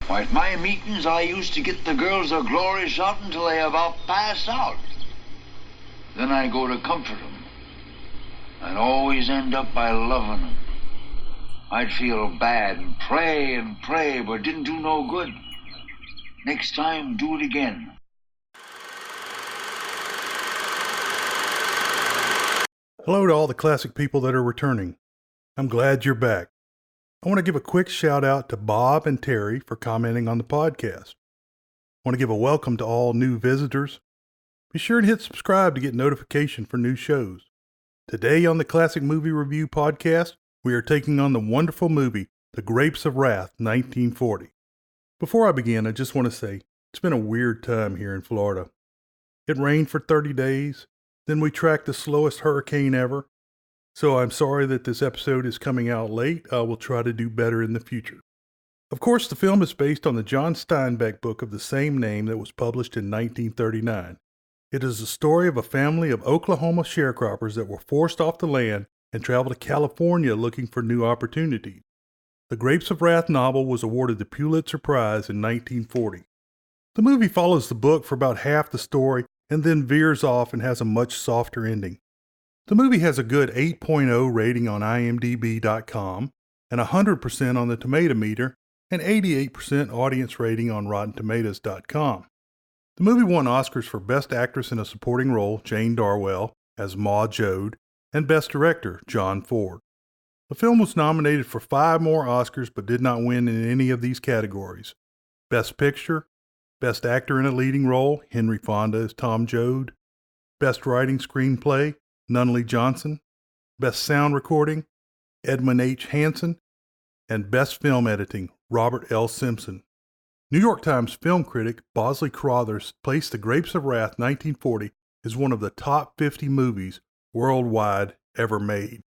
Why, at my meetings, I used to get the girls a glory shot until they about passed out. Then I go to comfort them. I'd always end up by loving them. I'd feel bad and pray, but it didn't do no good. Next time, do it again. Hello to all the classic people that are returning. I'm glad you're back. I want to give a quick shout out to Bob and Terry for commenting on the podcast. I want to give a welcome to all new visitors. Be sure and hit subscribe to get notification for new shows. Today on the Classic Movie Review Podcast, we are taking on the wonderful movie, The Grapes of Wrath, 1940. Before I begin, I just want to say, it's been a weird time here in Florida. It rained for 30 days, then we tracked the slowest hurricane ever. So I'm sorry that this episode is coming out late. I will try to do better in the future. Of course, the film is based on the John Steinbeck book of the same name that was published in 1939. It is the story of a family of Oklahoma sharecroppers that were forced off the land and traveled to California looking for new opportunities. The Grapes of Wrath novel was awarded the Pulitzer Prize in 1940. The movie follows the book for about half the story and then veers off and has a much softer ending. The movie has a good 8.0 rating on IMDb.com and 100% on the Tomato Meter and 88% audience rating on RottenTomatoes.com. The movie won Oscars for Best Actress in a Supporting Role, Jane Darwell, as Ma Jode, and Best Director, John Ford. The film was nominated for 5 more Oscars but did not win in any of these categories. Best Picture, Best Actor in a Leading Role, Henry Fonda as Tom Joad, Best Writing Screenplay, Nunnally Johnson, Best Sound Recording, Edmund H. Hansen, and Best Film Editing, Robert L. Simpson. New York Times film critic Bosley Crothers placed The Grapes of Wrath 1940 as one of the top 50 movies worldwide ever made.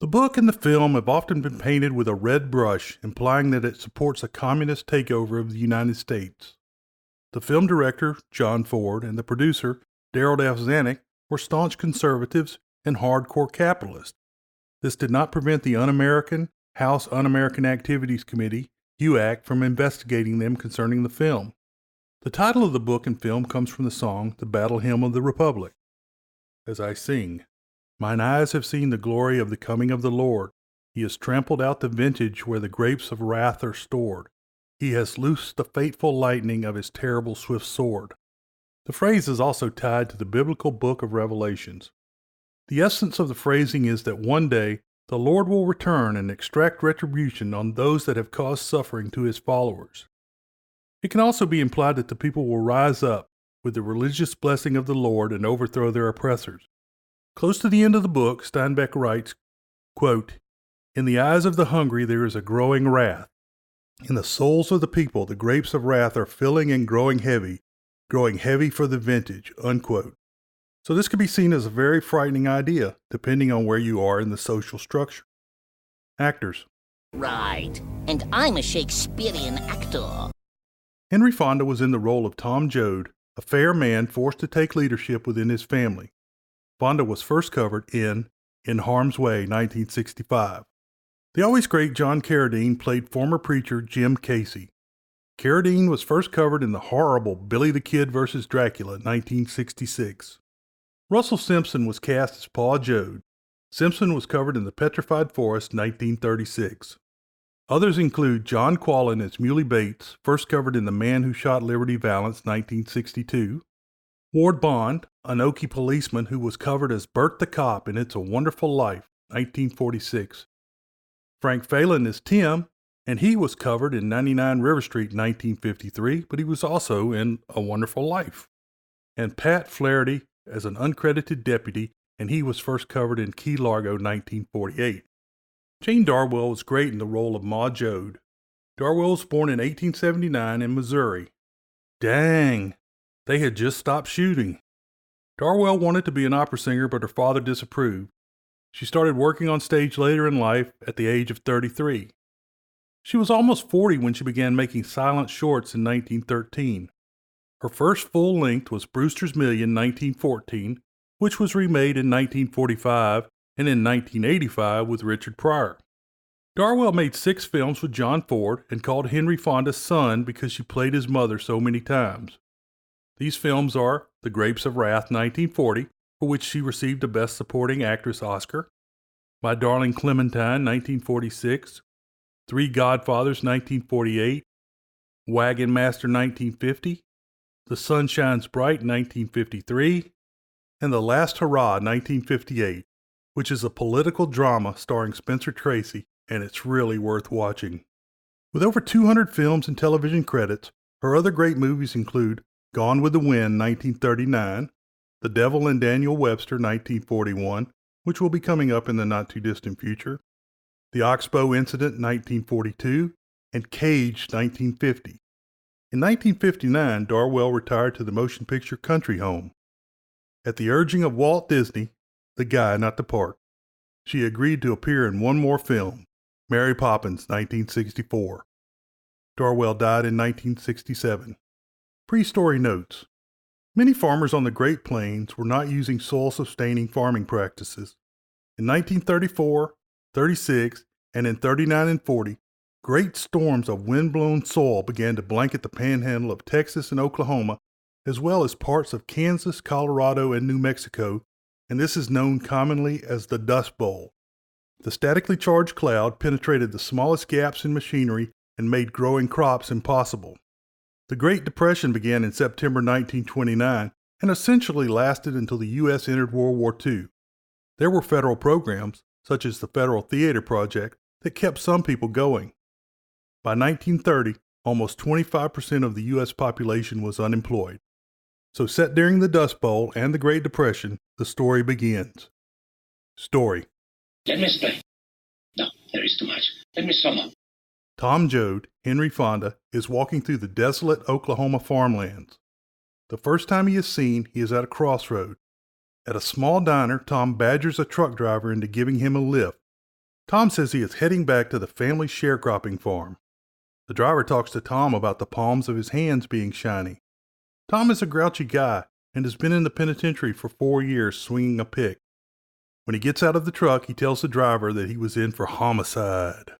The book and the film have often been painted with a red brush, implying that it supports a communist takeover of the United States. The film director, John Ford, and the producer, Darrell F. Zanuck, were staunch conservatives and hardcore capitalists. This did not prevent the Un-American House Un-American Activities Committee, HUAC, from investigating them concerning the film. The title of the book and film comes from the song, The Battle Hymn of the Republic. As I sing, mine eyes have seen the glory of the coming of the Lord. He has trampled out the vintage where the grapes of wrath are stored. He has loosed the fateful lightning of his terrible swift sword. The phrase is also tied to the biblical book of Revelations. The essence of the phrasing is that one day the Lord will return and extract retribution on those that have caused suffering to his followers. It can also be implied that the people will rise up with the religious blessing of the Lord and overthrow their oppressors. Close to the end of the book, Steinbeck writes, quote, "In the eyes of the hungry there is a growing wrath. In the souls of the people the grapes of wrath are filling and growing heavy for the vintage," unquote. So this could be seen as a very frightening idea, depending on where you are in the social structure. Actors. Right, and I'm a Shakespearean actor. Henry Fonda was in the role of Tom Joad, a fair man forced to take leadership within his family. Fonda was first covered in Harm's Way, 1965. The always great John Carradine played former preacher Jim Casey. Carradine was first covered in the horrible Billy the Kid vs. Dracula, 1966. Russell Simpson was cast as Paul Joad. Simpson was covered in The Petrified Forest, 1936. Others include John Quallen as Muley Bates, first covered in The Man Who Shot Liberty Valance, 1962. Ward Bond, an Okie policeman who was covered as Bert the Cop in It's a Wonderful Life, 1946. Frank Phelan as Tim, and he was covered in 99 River Street, 1953, but he was also in A Wonderful Life. And Pat Flaherty as an uncredited deputy, and he was first covered in Key Largo, 1948. Jane Darwell was great in the role of Ma Jode. Darwell was born in 1879 in Missouri. Dang, they had just stopped shooting. Darwell wanted to be an opera singer, but her father disapproved. She started working on stage later in life at the age of 33. She was almost 40 when she began making silent shorts in 1913. Her first full length was Brewster's Million, 1914, which was remade in 1945 and in 1985 with Richard Pryor. Darwell made 6 films with John Ford and called Henry Fonda son because she played his mother so many times. These films are The Grapes of Wrath 1940, for which she received a Best Supporting Actress Oscar, My Darling Clementine 1946, Three Godfathers 1948, Wagon Master 1950, The Sun Shines Bright 1953, and The Last Hurrah 1958, which is a political drama starring Spencer Tracy, and it's really worth watching. With over 200 films and television credits, her other great movies include Gone with the Wind 1939, The Devil and Daniel Webster 1941, which will be coming up in the not-too-distant future, The Oxbow Incident 1942, and Cage 1950. In 1959, Darwell retired to the motion picture Country Home. At the urging of Walt Disney, the guy, not the park, she agreed to appear in one more film, Mary Poppins 1964. Darwell died in 1967. Pre-story notes. Many farmers on the Great Plains were not using soil-sustaining farming practices. In 1934, 36, and in 39 and 40, great storms of wind-blown soil began to blanket the panhandle of Texas and Oklahoma, as well as parts of Kansas, Colorado, and New Mexico, and this is known commonly as the Dust Bowl. The statically charged cloud penetrated the smallest gaps in machinery and made growing crops impossible. The Great Depression began in September 1929 and essentially lasted until the U.S. entered World War II. There were federal programs, such as the Federal Theater Project, that kept some people going. By 1930, almost 25% of the U.S. population was unemployed. So set during the Dust Bowl and the Great Depression, the story begins. Story. Let me explain. No, there is too much. Let me sum up. Tom Joad, Henry Fonda, is walking through the desolate Oklahoma farmlands. The first time he is seen, he is at a crossroad. At a small diner, Tom badgers a truck driver into giving him a lift. Tom says he is heading back to the family sharecropping farm. The driver talks to Tom about the palms of his hands being shiny. Tom is a grouchy guy and has been in the penitentiary for 4 years swinging a pick. When he gets out of the truck, he tells the driver that he was in for homicide.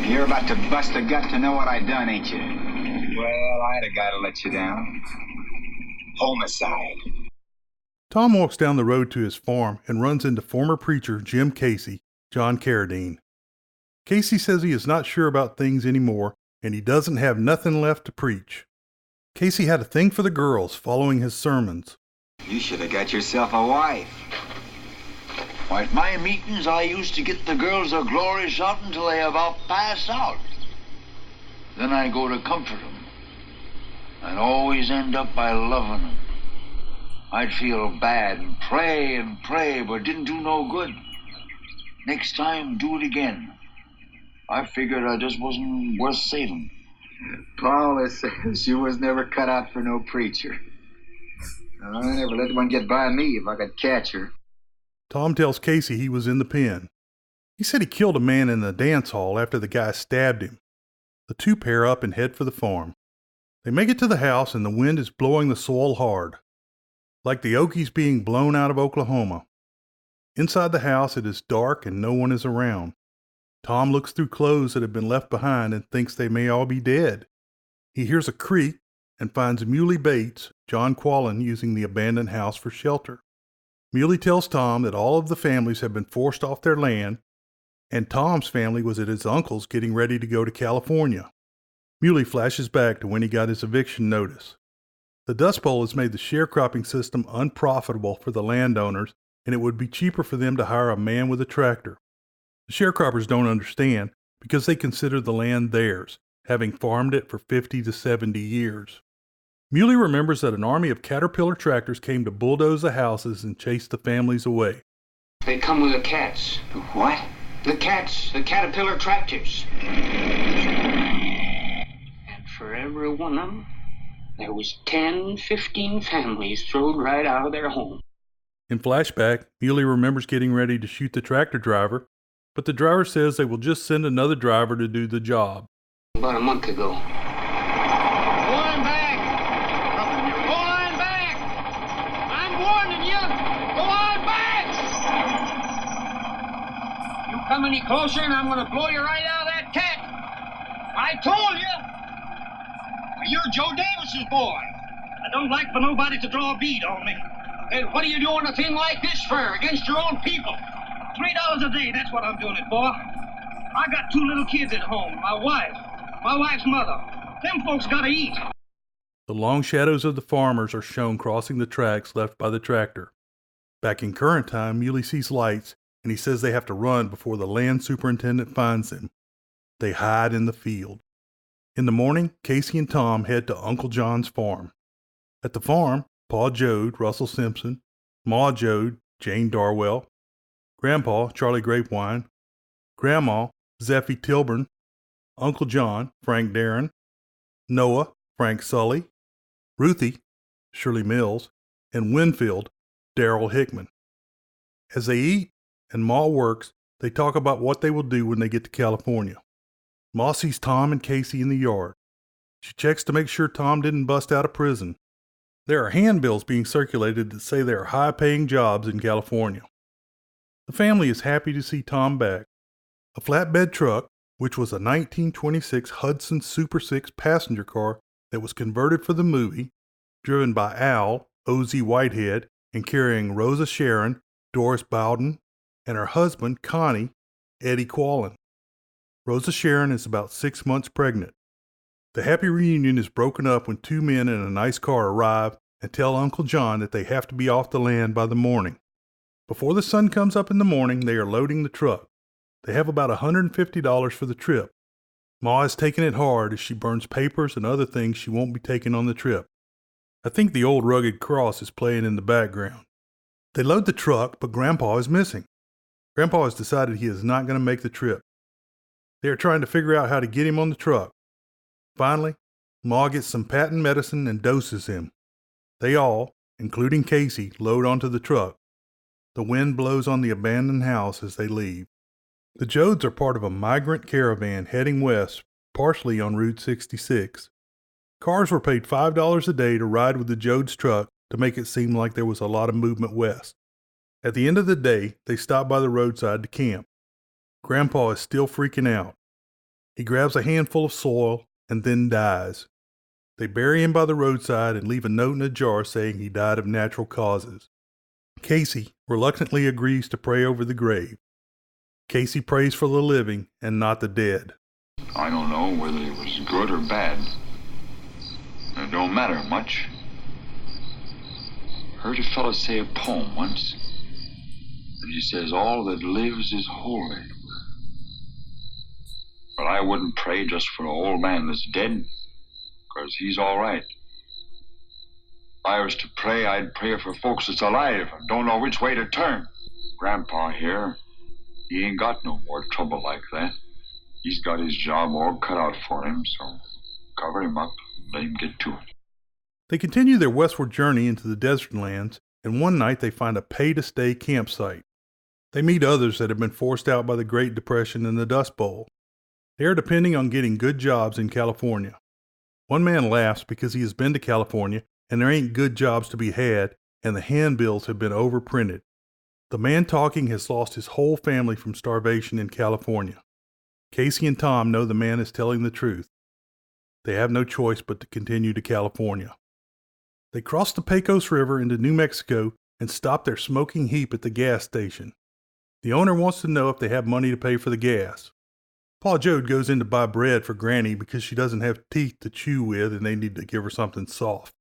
You're about to bust a gut to know what I done, ain't you? Well, I had a guy to let you down. Homicide. Tom walks down the road to his farm and runs into former preacher Jim Casey, John Carradine. Casey says he is not sure about things anymore, and he doesn't have nothing left to preach. Casey had a thing for the girls following his sermons. You should have got yourself a wife. Why, at my meetings, I used to get the girls a glory shot until they about passed out. Then I go to comfort them. I'd always end up by loving them. I'd feel bad and pray, but it didn't do no good. Next time, do it again. I figured I just wasn't worth saving. Paula says you was never cut out for no preacher. I never let one get by me if I could catch her. Tom tells Casey he was in the pen. He said he killed a man in the dance hall after the guy stabbed him. The two pair up and head for the farm. They make it to the house and the wind is blowing the soil hard, like the Okies being blown out of Oklahoma. Inside the house it is dark and no one is around. Tom looks through clothes that have been left behind and thinks they may all be dead. He hears a creak and finds Muley Bates, John Quallen, using the abandoned house for shelter. Muley tells Tom that all of the families have been forced off their land, and Tom's family was at his uncle's getting ready to go to California. Muley flashes back to when he got his eviction notice. The Dust Bowl has made the sharecropping system unprofitable for the landowners, and it would be cheaper for them to hire a man with a tractor. The sharecroppers don't understand because they consider the land theirs, having farmed it for 50 to 70 years. Muley remembers that an army of Caterpillar tractors came to bulldoze the houses and chase the families away. They come with the cats. What? The cats, the Caterpillar tractors. And for every one of them, there was 10, 15 families thrown right out of their home. In flashback, Muley remembers getting ready to shoot the tractor driver, but the driver says they will just send another driver to do the job. About a month ago. Pull him back! Pull him back! I'm warning you! Pull him back! You come any closer and I'm going to blow you right out of that cat. I told you. You're Joe Davis's boy. I don't like for nobody to draw a bead on me. And what are you doing a thing like this for, against your own people? $3 a day, that's what I'm doing it for. I got 2 little kids at home, my wife's mother. Them folks gotta eat. The long shadows of the farmers are shown crossing the tracks left by the tractor. Back in current time, Muley sees lights, and he says they have to run before the land superintendent finds them. They hide in the field. In the morning, Casey and Tom head to Uncle John's farm. At the farm, Pa Jode, Russell Simpson, Ma Jode, Jane Darwell, Grandpa, Charlie Grapevine, Grandma, Zeffie Tilburn, Uncle John, Frank Darren, Noah, Frank Sully, Ruthie, Shirley Mills, and Winfield, Darrell Hickman. As they eat and Ma works, they talk about what they will do when they get to California. Ma sees Tom and Casey in the yard. She checks to make sure Tom didn't bust out of prison. There are handbills being circulated that say there are high-paying jobs in California. The family is happy to see Tom back. A flatbed truck, which was a 1926 Hudson Super 6 passenger car that was converted for the movie, driven by Al, O.Z. Whitehead, and carrying Rosa Sharon, Doris Bowden, and her husband, Connie, Eddie Quallen. Rosa Sharon is about 6 months pregnant. The happy reunion is broken up when 2 men in a nice car arrive and tell Uncle John that they have to be off the land by the morning. Before the sun comes up in the morning, they are loading the truck. They have about $150 for the trip. Ma is taking it hard as she burns papers and other things she won't be taking on the trip. I think the old rugged cross is playing in the background. They load the truck, but Grandpa is missing. Grandpa has decided he is not going to make the trip. They are trying to figure out how to get him on the truck. Finally, Ma gets some patent medicine and doses him. They all, including Casey, load onto the truck. The wind blows on the abandoned house as they leave. The Jodes are part of a migrant caravan heading west, partially on Route 66. Cars were paid $5 a day to ride with the Jodes' truck to make it seem like there was a lot of movement west. At the end of the day, they stop by the roadside to camp. Grandpa is still freaking out. He grabs a handful of soil and then dies. They bury him by the roadside and leave a note in a jar saying he died of natural causes. Casey reluctantly agrees to pray over the grave. Casey prays for the living and not the dead. I don't know whether it was good or bad. It don't matter much. Heard a fellow say a poem once. And he says, all that lives is holy. But I wouldn't pray just for an old man that's dead, 'cause he's all right. If I was to pray, I'd pray for folks that's alive and don't know which way to turn. Grandpa here, he ain't got no more trouble like that. He's got his job all cut out for him, so cover him up and let him get to it. They continue their westward journey into the desert lands, and one night they find a pay-to-stay campsite. They meet others that have been forced out by the Great Depression and the Dust Bowl. They are depending on getting good jobs in California. One man laughs because he has been to California and there ain't good jobs to be had, and the handbills have been overprinted. The man talking has lost his whole family from starvation in California. Casey and Tom know the man is telling the truth. They have no choice but to continue to California. They cross the Pecos River into New Mexico and stop their smoking heap at the gas station. The owner wants to know if they have money to pay for the gas. Pa Jode goes in to buy bread for Granny because she doesn't have teeth to chew with and they need to give her something soft.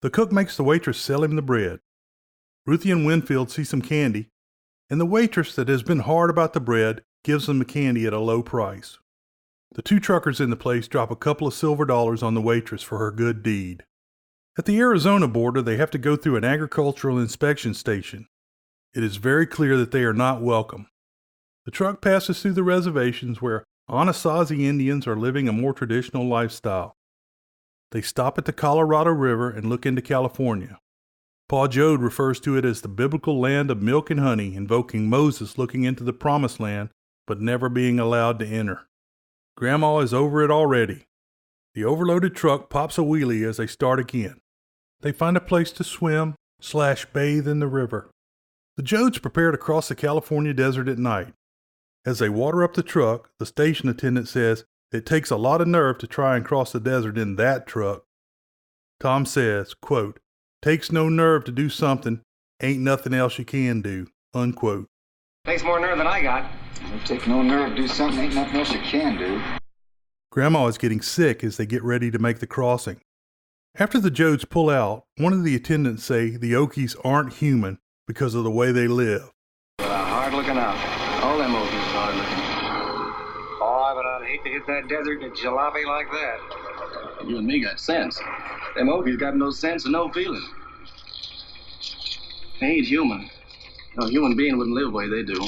The cook makes the waitress sell him the bread. Ruthie and Winfield see some candy, and the waitress that has been hard about the bread gives them the candy at a low price. The 2 truckers in the place drop a couple of silver dollars on the waitress for her good deed. At the Arizona border, they have to go through an agricultural inspection station. It is very clear that they are not welcome. The truck passes through the reservations where Anasazi Indians are living a more traditional lifestyle. They stop at the Colorado River and look into California. Pa Jode refers to it as the biblical land of milk and honey, invoking Moses looking into the promised land but never being allowed to enter. Grandma is over it already. The overloaded truck pops a wheelie as they start again. They find a place to swim/bathe in the river. The Jodes prepare to cross the California desert at night. As they water up the truck, the station attendant says it takes a lot of nerve to try and cross the desert in that truck. Tom says, quote, "Takes no nerve to do something, ain't nothing else you can do," unquote. Takes more nerve than I got. Don't take no nerve to do something, ain't nothing else you can do. Grandma is getting sick as they get ready to make the crossing. After the Jodes pull out, one of the attendants say the Okies aren't human because of the way they live. Hard looking out. All them Okies is hard looking. Oh, but I'd hate to hit that desert in a jalopy like that. You and me got sense. Them Okies got no sense and no feeling. They ain't human. No human being wouldn't live the way they do.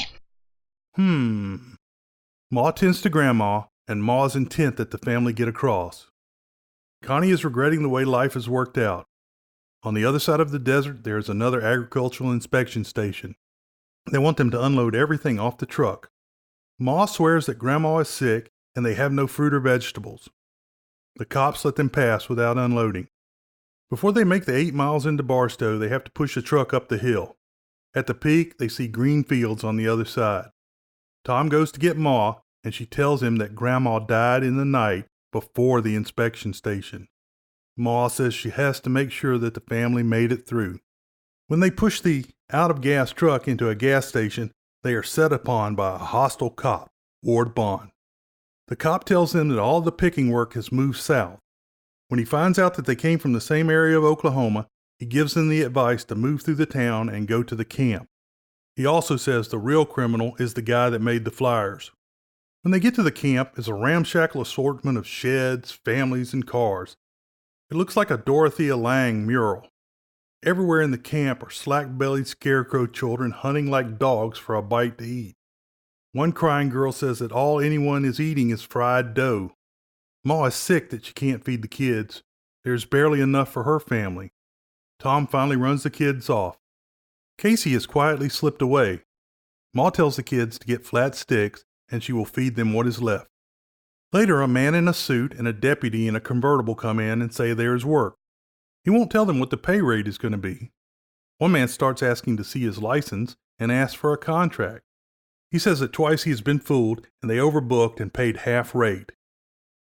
Ma tends to Grandma, and Ma's intent that the family get across. Connie is regretting the way life has worked out. On the other side of the desert, there is another agricultural inspection station. They want them to unload everything off the truck. Ma swears that Grandma is sick and they have no fruit or vegetables. The cops let them pass without unloading. Before they make the 8 miles into Barstow, they have to push the truck up the hill. At the peak, they see green fields on the other side. Tom goes to get Ma, and she tells him that Grandma died in the night before the inspection station. Ma says she has to make sure that the family made it through. When they push the out-of-gas truck into a gas station, they are set upon by a hostile cop, Ward Bond. The cop tells them that all the picking work has moved south. When he finds out that they came from the same area of Oklahoma, he gives them the advice to move through the town and go to the camp. He also says the real criminal is the guy that made the flyers. When they get to the camp, is a ramshackle assortment of sheds, families, and cars. It looks like a Dorothea Lange mural. Everywhere in the camp are slack-bellied scarecrow children hunting like dogs for a bite to eat. One crying girl says that all anyone is eating is fried dough. Ma is sick that she can't feed the kids. There's barely enough for her family. Tom finally runs the kids off. Casey has quietly slipped away. Ma tells the kids to get flat sticks and she will feed them what is left. Later, a man in a suit and a deputy in a convertible come in and say there is work. He won't tell them what the pay rate is going to be. One man starts asking to see his license and asks for a contract. He says that twice he has been fooled and they overbooked and paid half rate.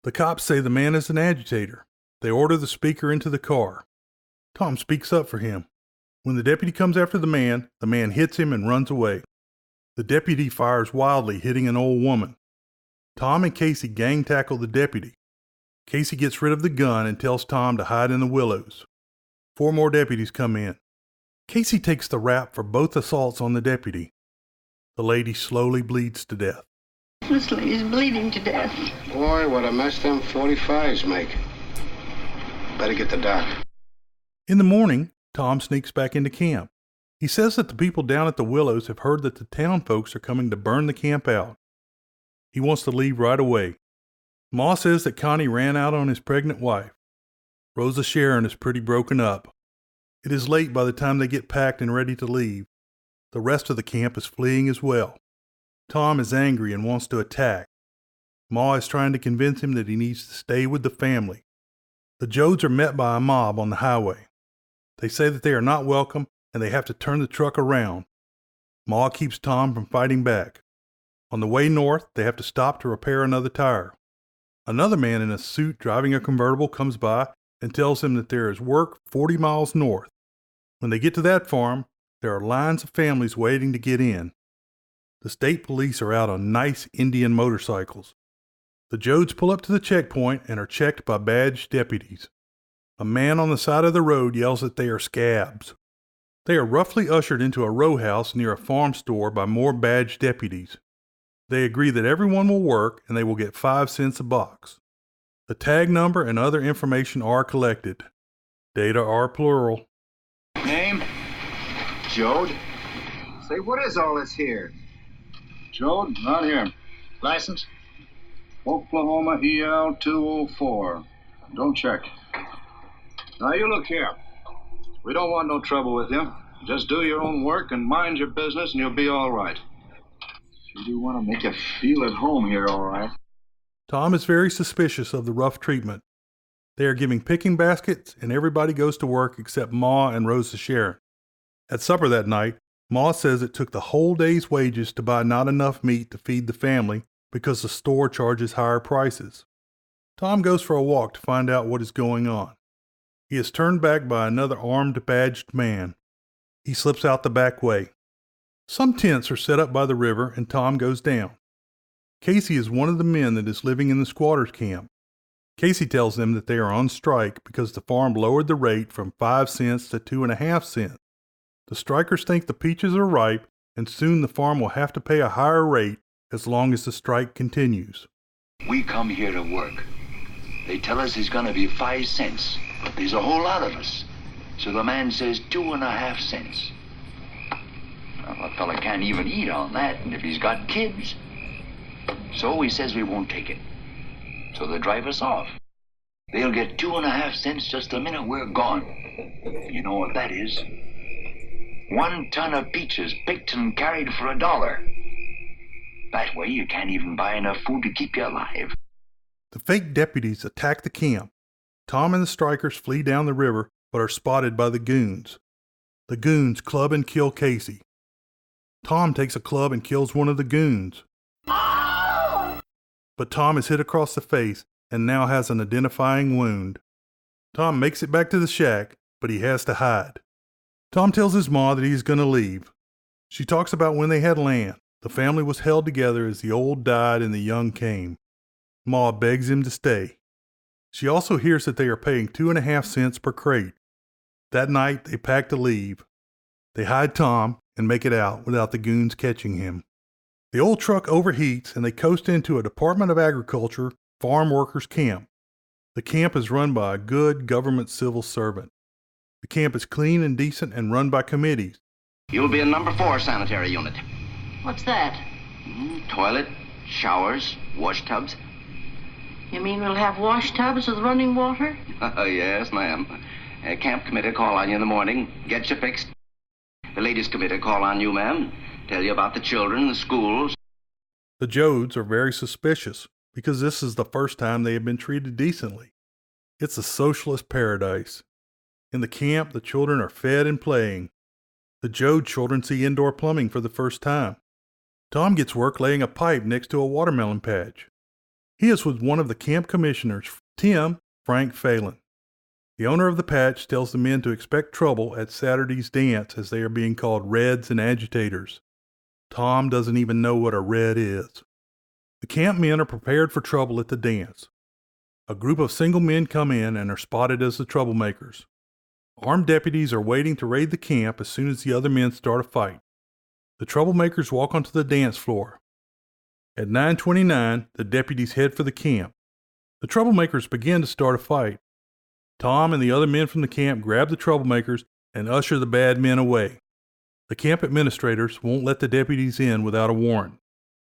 The cops say the man is an agitator. They order the speaker into the car. Tom speaks up for him. When the deputy comes after the man hits him and runs away. The deputy fires wildly, hitting an old woman. Tom and Casey gang tackle the deputy. Casey gets rid of the gun and tells Tom to hide in the willows. 4 more deputies come in. Casey takes the rap for both assaults on the deputy. The lady slowly bleeds to death. This lady's bleeding to death. Boy, what a mess them 45s make. Better get the doc. In the morning, Tom sneaks back into camp. He says that the people down at the Willows have heard that the town folks are coming to burn the camp out. He wants to leave right away. Ma says that Connie ran out on his pregnant wife. Rosa Sharon is pretty broken up. It is late by the time they get packed and ready to leave. The rest of the camp is fleeing as well. Tom is angry and wants to attack. Ma is trying to convince him that he needs to stay with the family. The Jodes are met by a mob on the highway. They say that they are not welcome and they have to turn the truck around. Ma keeps Tom from fighting back. On the way north, they have to stop to repair another tire. Another man in a suit driving a convertible comes by and tells him that there is work 40 miles north. When they get to that farm, there are lines of families waiting to get in. The state police are out on nice Indian motorcycles. The Jodes pull up to the checkpoint and are checked by badged deputies. A man on the side of the road yells that they are scabs. They are roughly ushered into a row house near a farm store by more badged deputies. They agree that everyone will work and they will get 5 cents a box. The tag number and other information are collected. Data are plural. Name? Jode. Say, what is all this here? Joe, not here. License? Oklahoma EL 204. Don't check. Now you look here. We don't want no trouble with you. Just do your own work and mind your business and you'll be all right. Sure do want to make you feel at home here, all right. Tom is very suspicious of the rough treatment. They are giving picking baskets and everybody goes to work except Ma and Rosa Sharon. At supper that night, Ma says it took the whole day's wages to buy not enough meat to feed the family because the store charges higher prices. Tom goes for a walk to find out what is going on. He is turned back by another armed, badged man. He slips out the back way. Some tents are set up by the river and Tom goes down. Casey is one of the men that is living in the squatters' camp. Casey tells them that they are on strike because the farm lowered the rate from 5 cents to 2.5 cents. The strikers think the peaches are ripe and soon the farm will have to pay a higher rate as long as the strike continues. We come here to work. They tell us it's gonna be 5 cents, but there's a whole lot of us. So the man says 2.5 cents. Well, a fella can't even eat on that, and if he's got kids. So he says we won't take it. So they drive us off. They'll get 2.5 cents just the minute we're gone. You know what that is? 1 ton of peaches picked and carried for $1. That way you can't even buy enough food to keep you alive. The fake deputies attack the camp. Tom and the strikers flee down the river but are spotted by the goons. The goons club and kill Casey. Tom takes a club and kills one of the goons. But Tom is hit across the face and now has an identifying wound. Tom makes it back to the shack, but he has to hide. Tom tells his ma that he is going to leave. She talks about when they had land. The family was held together as the old died and the young came. Ma begs him to stay. She also hears that they are paying 2.5 cents per crate. That night, they pack to leave. They hide Tom and make it out without the goons catching him. The old truck overheats and they coast into a Department of Agriculture farm workers camp. The camp is run by a good government civil servant. The camp is clean and decent and run by committees. You'll be in number 4 sanitary unit. What's that? Toilet, showers, wash tubs. You mean we'll have wash tubs with running water? Yes, ma'am. Camp committee call on you in the morning, get you fixed. The ladies committee call on you, ma'am, tell you about the children, the schools. The Jodes are very suspicious because this is the first time they have been treated decently. It's a socialist paradise. In the camp, the children are fed and playing. The Jode children see indoor plumbing for the first time. Tom gets work laying a pipe next to a watermelon patch. He is with one of the camp commissioners, Tim Frank Phelan. The owner of the patch tells the men to expect trouble at Saturday's dance as they are being called Reds and agitators. Tom doesn't even know what a red is. The camp men are prepared for trouble at the dance. A group of single men come in and are spotted as the troublemakers. Armed deputies are waiting to raid the camp as soon as the other men start a fight. The troublemakers walk onto the dance floor. At 9:29, the deputies head for the camp. The troublemakers begin to start a fight. Tom and the other men from the camp grab the troublemakers and usher the bad men away. The camp administrators won't let the deputies in without a warrant.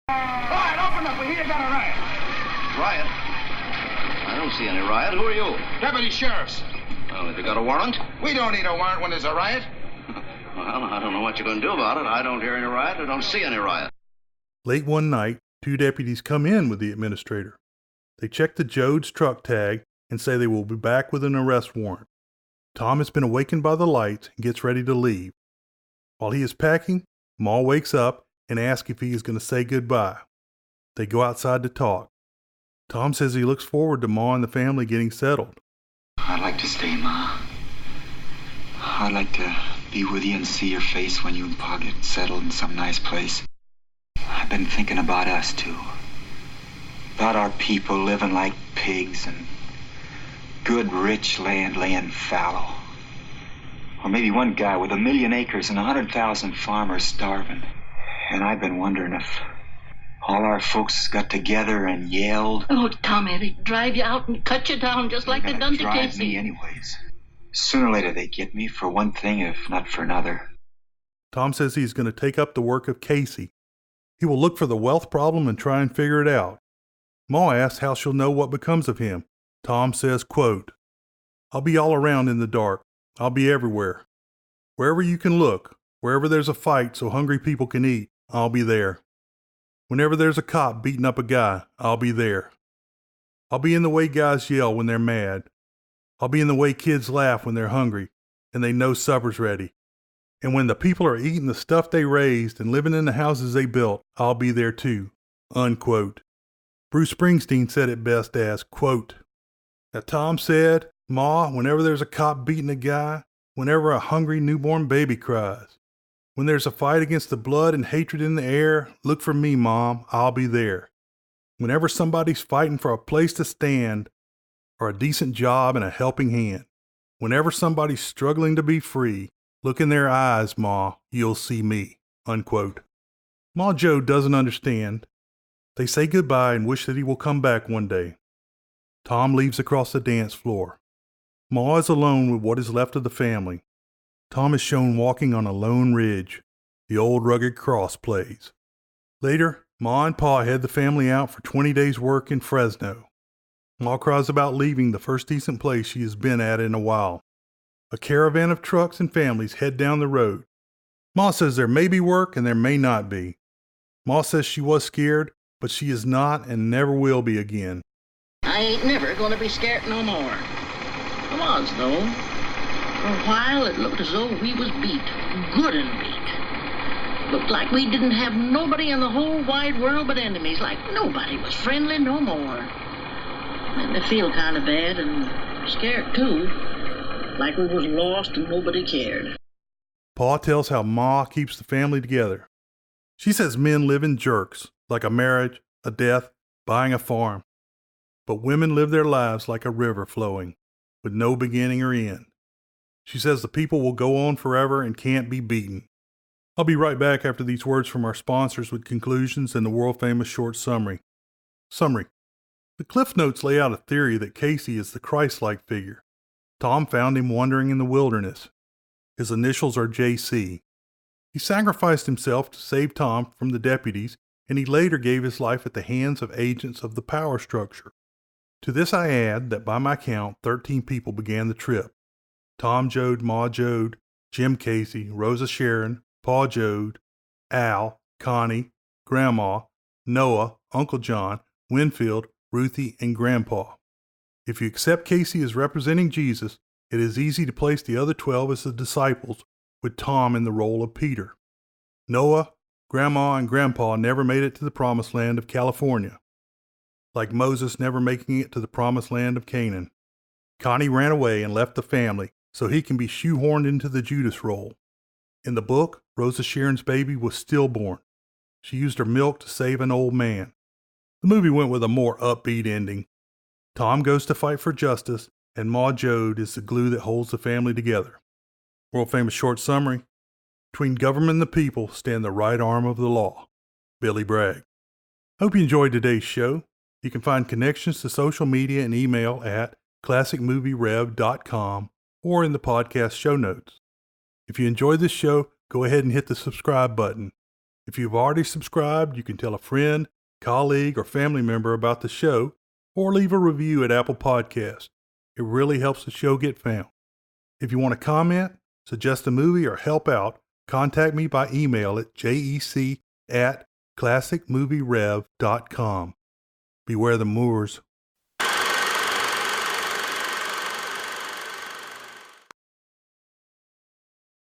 All right, open up. We hear you got a riot. Riot? I don't see any riot. Who are you? Deputy sheriffs. Well, have you got a warrant? We don't need a warrant when there's a riot. Well, I don't know what you're going to do about it. I don't hear any riot. I don't see any riot. Late one night, 2 deputies come in with the administrator. They check the Jode's truck tag and say they will be back with an arrest warrant. Tom has been awakened by the lights and gets ready to leave. While he is packing, Ma wakes up and asks if he is going to say goodbye. They go outside to talk. Tom says he looks forward to Ma and the family getting settled. I'd like to stay, Ma. I'd like to be with you and see your face when you and Pa get settled in some nice place. I've been thinking about us, too. About our people living like pigs and good, rich land laying fallow. Or maybe one guy with 1 million acres and 100,000 farmers starving. And I've been wondering if all our folks got together and yelled. Oh, Tommy, they'd drive you out and cut you down just like they done to drive Casey. me anyways. Sooner or later they get me for one thing, if not for another. Tom says he's going to take up the work of Casey. He will look for the wealth problem and try and figure it out. Ma asks how she'll know what becomes of him. Tom says, quote, "I'll be all around in the dark. I'll be everywhere. Wherever you can look, wherever there's a fight so hungry people can eat, I'll be there. Whenever there's a cop beating up a guy, I'll be there. I'll be in the way guys yell when they're mad. I'll be in the way kids laugh when they're hungry and they know supper's ready. And when the people are eating the stuff they raised and living in the houses they built, I'll be there too. Unquote. Bruce Springsteen said it best as, quote, "Now Tom said, Ma, whenever there's a cop beating a guy, whenever a hungry newborn baby cries, when there's a fight against the blood and hatred in the air, look for me, Mom, I'll be there. Whenever somebody's fighting for a place to stand, or a decent job and a helping hand, whenever somebody's struggling to be free, look in their eyes, Ma, you'll see me." Unquote. Ma Joe doesn't understand. They say goodbye and wish that he will come back one day. Tom leaves across the dance floor. Ma is alone with what is left of the family. Tom is shown walking on a lone ridge. The old rugged cross plays. Later, Ma and Pa head the family out for 20 days' work in Fresno. Ma cries about leaving the first decent place she has been at in a while. A caravan of trucks and families head down the road. Ma says there may be work and there may not be. Ma says she was scared, but she is not and never will be again. I ain't never gonna be scared no more. I was, though. For a while, it looked as though we was beat. Good and beat. Looked like we didn't have nobody in the whole wide world but enemies. Like nobody was friendly no more. Made me feel kind of bad and scared, too. Like we was lost and nobody cared. Pa tells how Ma keeps the family together. She says men live in jerks, like a marriage, a death, buying a farm. But women live their lives like a river flowing, with no beginning or end. She says the people will go on forever and can't be beaten. I'll be right back after these words from our sponsors with conclusions and the world-famous short summary. Summary. The Cliff Notes lay out a theory that Casey is the Christ-like figure. Tom found him wandering in the wilderness. His initials are JC. He sacrificed himself to save Tom from the deputies, and he later gave his life at the hands of agents of the power structure. To this I add that by my count, 13 people began the trip. Tom Joad, Ma Joad, Jim Casey, Rosa Sharon, Pa Joad, Al, Connie, Grandma, Noah, Uncle John, Winfield, Ruthie, and Grandpa. If you accept Casey as representing Jesus, it is easy to place the other 12 as the disciples, with Tom in the role of Peter. Noah, Grandma, and Grandpa never made it to the promised land of California, like Moses never making it to the promised land of Canaan. Connie ran away and left the family so he can be shoehorned into the Judas role. In the book, Rosa Sharon's baby was stillborn. She used her milk to save an old man. The movie went with a more upbeat ending. Tom goes to fight for justice, and Ma Joad is the glue that holds the family together. World-famous short summary. Between government and the people stand the right arm of the law. Billy Bragg. Hope you enjoyed today's show. You can find connections to social media and email at classicmovierev.com or in the podcast show notes. If you enjoyed this show, go ahead and hit the subscribe button. If you've already subscribed, you can tell a friend, colleague, or family member about the show, or leave a review at Apple Podcasts. It really helps the show get found. If you want to comment, suggest a movie, or help out, contact me by email at jec@classicmovierev.com. Beware the Moors